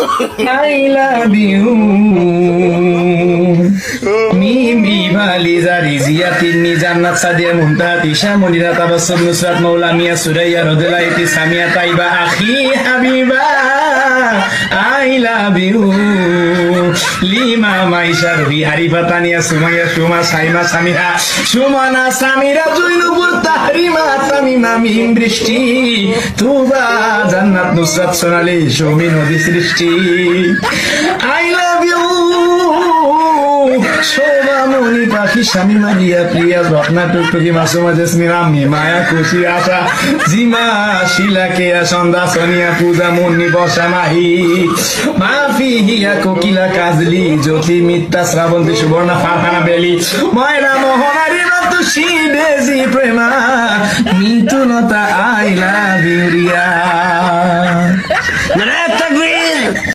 I love you. মিমি ভালিজা রিজিয়া তিন্নি জান্নাত সাদিয়া মুনতাহাত ইশা মনিরা তাবাসসুম নুসরাত মাওলা মিয়া Suraiya রদলাইতি Samia Taiba Akhi Habiba I love you. Lima Maisha Robi Arifa Tania Sumaiya Suma Saima Samira Sumana Samira জুইনুপুর তাহরিমা তামিমা মিম বৃষ্টি তুবা জান্নাত নুসরাত সোনালি সৌমি নদী সৃষ্টি I love you. শোভা মনি পাখি স্বামী মারিয়া প্রিয়া রত্না টুকটুকি মাসুমা জেসমিন আমি মায়া খুশি আশা জিমা শিলা কেয়া সন্ধ্যা সোনিয়া পূজা মুন্নি বসা মাহি মাফি হিয়া কোকিলা কাজলি জ্যোতি মিত্তা শ্রাবন্তী সুবর্ণা ফারহানা বেলি ময়না মোহনারি তুষি বেজি Prema মিতুলতা I love you Riya